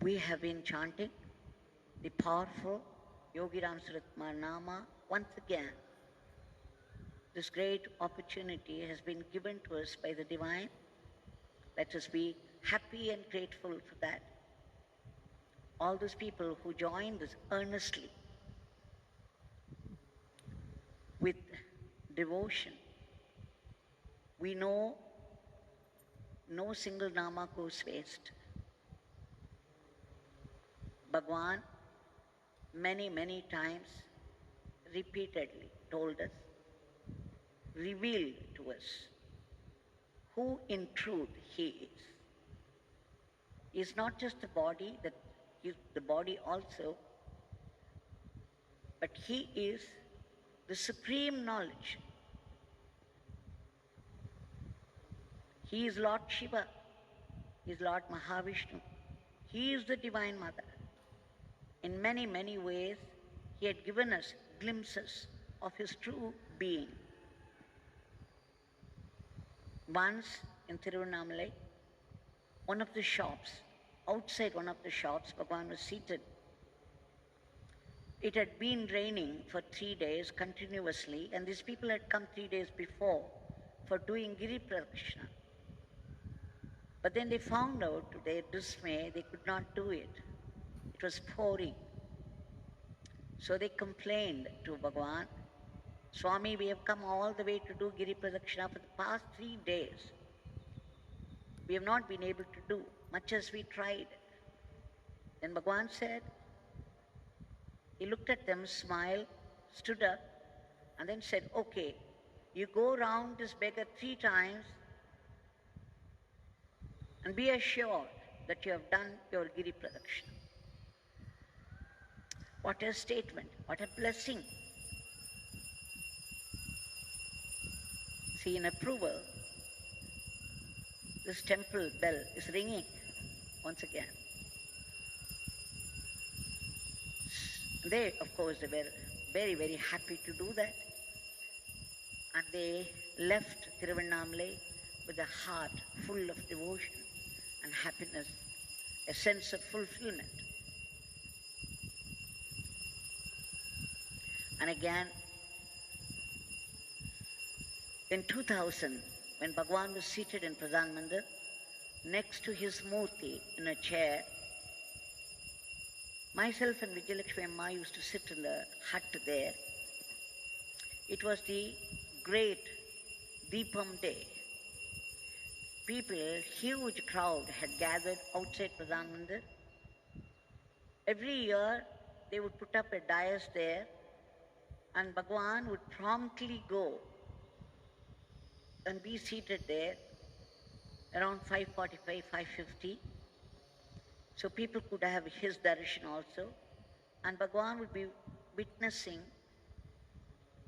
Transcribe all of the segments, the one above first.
We have been chanting the powerful Yogi Ramsuratkumar Nama once again. This great opportunity has been given to us by the Divine. Let us be happy and grateful for that. All those people who joined us earnestly with devotion. We know no single Nama goes waste. Bhagwan many times, repeatedly told us, revealed to us who in truth He is. He is not just the body, that He is the body also, but He is the supreme knowledge. He is Lord Shiva, He is Lord Mahavishnu, He is the Divine Mother. In many ways, He had given us glimpses of His true being. Once in Thiruvanamallai, one of the shops, outside one of the shops, Bhagwan was seated. It had been raining for 3 days continuously, and these people had come 3 days before for doing Giri Pradakshina. But then they found out, to their dismay, they could not do it. It was pouring. So they complained to Bhagwan, Swami, we have come all the way to do Giri Pradakshina for the past 3 days. We have not been able to do, much as we tried. Then Bhagwan said, he looked at them, smiled, stood up, and then said, okay, you go round this beggar 3 times and be assured that you have done your Giri Pradakshina. What a statement, what a blessing. See, in approval, this temple bell is ringing once again. They, of course, they were very happy to do that. And they left Thiruvanamallai with a heart full of devotion and happiness, a sense of fulfillment. And again, in 2000, when Bhagwan was seated in Pradhan Mandir, next to his murti in a chair, myself and Vijayalakshmi Amma used to sit in the hut there. It was the great Deepam day. People, huge crowd had gathered outside Pradhan Mandir. Every year they would put up a dais there, and Bhagwan would promptly go and be seated there around 5:45, 5:50. So people could have his darshan also. And Bhagwan would be witnessing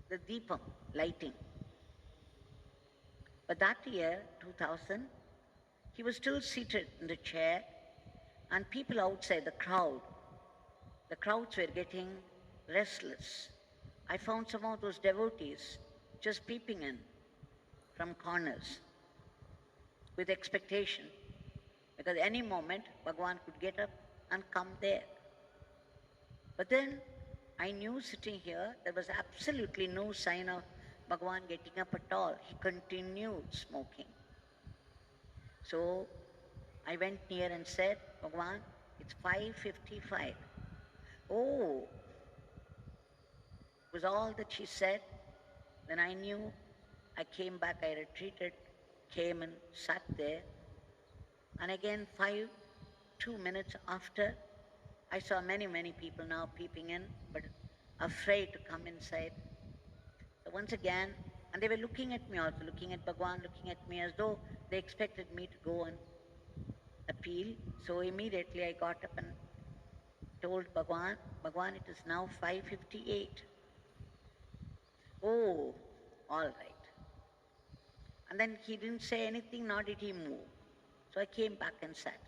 the Deepam lighting. But that year, 2000, he was still seated in the chair, and people outside, the crowds were getting restless. I found some of those devotees just peeping in from corners with expectation, because any moment Bhagwan could get up and come there. But then I knew, sitting here, there was absolutely no sign of Bhagwan getting up at all. He continued smoking. So I went near and said, Bhagwan, it's 5:55. Oh, was all that she said. Then I knew. I came back, I retreated, came and sat there. And again, 2 minutes after, I saw many people now peeping in, but afraid to come inside. So once again, and they were looking at me also, looking at Bhagwan, looking at me as though they expected me to go and appeal. So immediately I got up and told Bhagwan, Bhagwan, it is now 5:58. Oh, all right. And then he didn't say anything, nor did he move. So I came back and sat.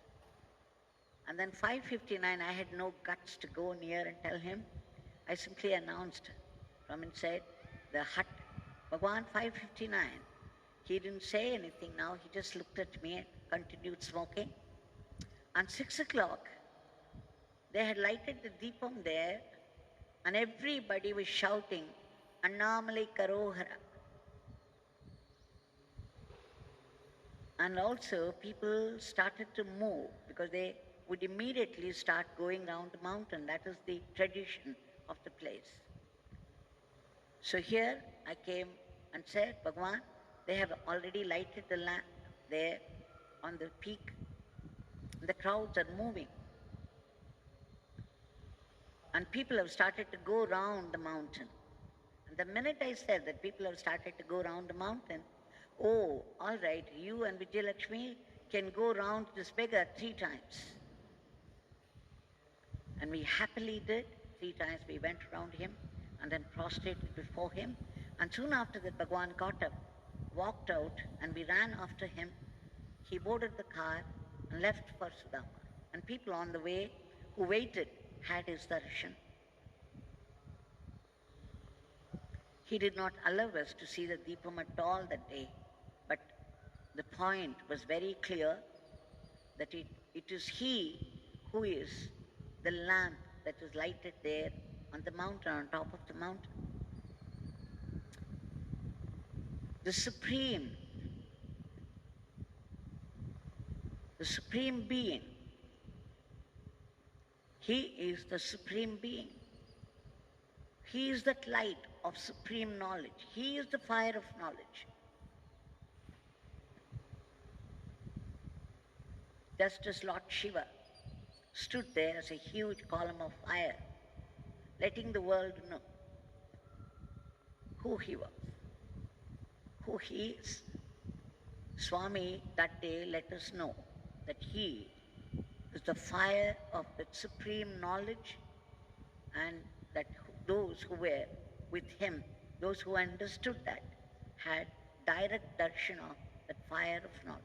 And then 5:59, I had no guts to go near and tell him. I simply announced from inside the hut, Bhagwan, 5:59. He didn't say anything now, he just looked at me and continued smoking. And 6 o'clock, They had lighted the deepam there, and everybody was shouting, Annamalai Karohara. And also people started to move because they would immediately start going round the mountain. That is the tradition of the place. So here I came and said, Bhagwan, they have already lighted the lamp there on the peak. The crowds are moving. And people have started to go round the mountain. And the minute I said that people have started to go round the mountain, oh, all right, you and Vijayalakshmi can go round this beggar 3 times. And we happily did. 3 times we went around him and then prostrated before him. And soon after that, Bhagwan got up, walked out, and we ran after him. He boarded the car and left for Sudama. And people on the way who waited had his darshan. He did not allow us to see the Deepam at all that day, but the point was very clear that it is he who is the lamp that is lighted there on the mountain, on top of the mountain. The Supreme Being. He is the Supreme Being. He is that light of supreme knowledge. He is the fire of knowledge. Just as Lord Shiva stood there as a huge column of fire, letting the world know who he was, who he is. Swami that day let us know that he is the fire of that supreme knowledge, and that those who were with him, those who understood that, had direct darshan of that fire of knowledge.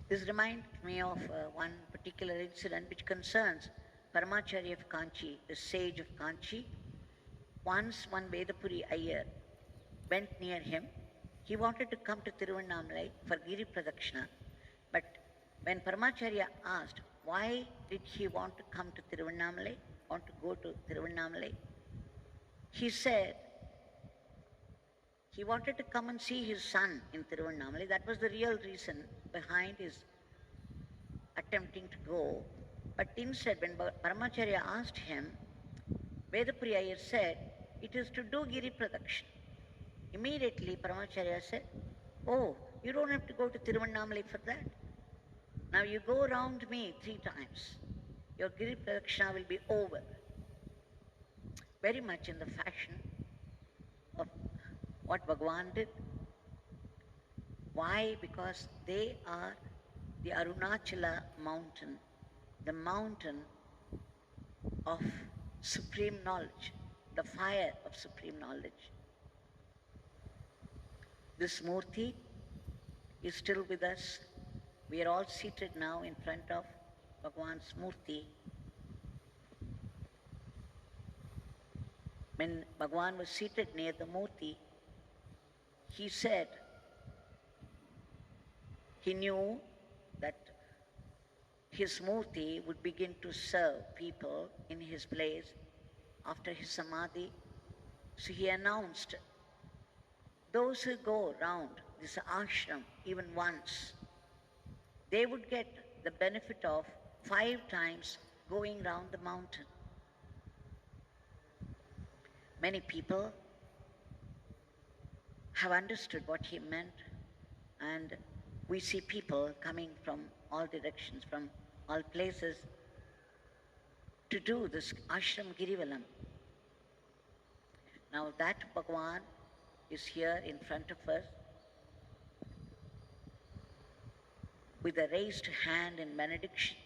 This reminds me of one particular incident which concerns Paramacharya of Kanchi, the sage of Kanchi. Once one Vedapuri Iyer went near him. He wanted to come to Thiruvanamallai for Giri Pradakshina, but when Paramacharya asked why did he want to come to Thiruvanamallai, want to go to Thiruvanamallai, he said he wanted to come and see his son in Thiruvanamallai. That was the real reason behind his attempting to go. But instead, when Paramacharya asked him, Vedapuri Iyer said, it is to do Giri Pradakshina. Immediately Paramacharya said, oh, you don't have to go to Thiruvanamallai for that. Now you go around me 3 times. Your Giri Pradakshina will be over. Very much in the fashion of what Bhagwan did. Why? Because they are the Arunachala mountain, the mountain of supreme knowledge, the fire of supreme knowledge. This Murti is still with us. We are all seated now in front of Bhagwan's Murti. When Bhagwan was seated near the Murti, he said he knew that his Murti would begin to serve people in his place after his Samadhi. So he announced, those who go round this ashram even once, they would get the benefit of 5 times going round the mountain. Many people have understood what he meant, and we see people coming from all directions, from all places, to do this ashram Girivalam. Now that Bhagwan is here in front of us with a raised hand in benediction,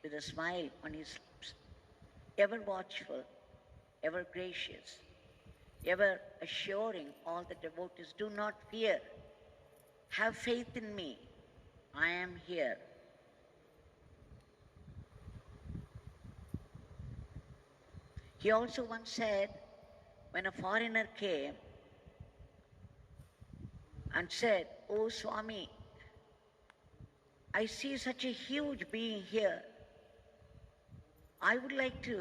with a smile on his lips, ever watchful, ever gracious, ever assuring all the devotees, do not fear, have faith in me, I am here. He also once said, when a foreigner came and said, "Oh Swami, I see such a huge being here. I would like to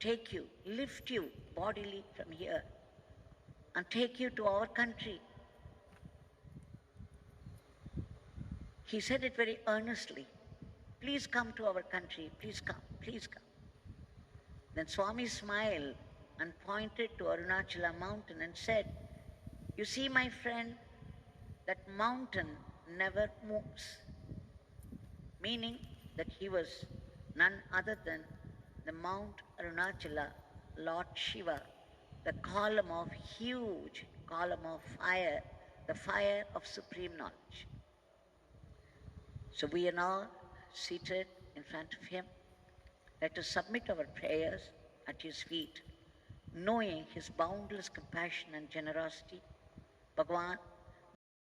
take you, lift you bodily from here and take you to our country." He said it very earnestly. "Please come to our country, please come, please come." Then Swami smiled and pointed to Arunachala mountain and said, "You see, my friend, that mountain never moves." Meaning that he was none other than the Mount Arunachala, Lord Shiva, the column of huge column of fire, the fire of supreme knowledge. So we are now seated in front of him. Let us submit our prayers at his feet, knowing his boundless compassion and generosity. Bhagwan,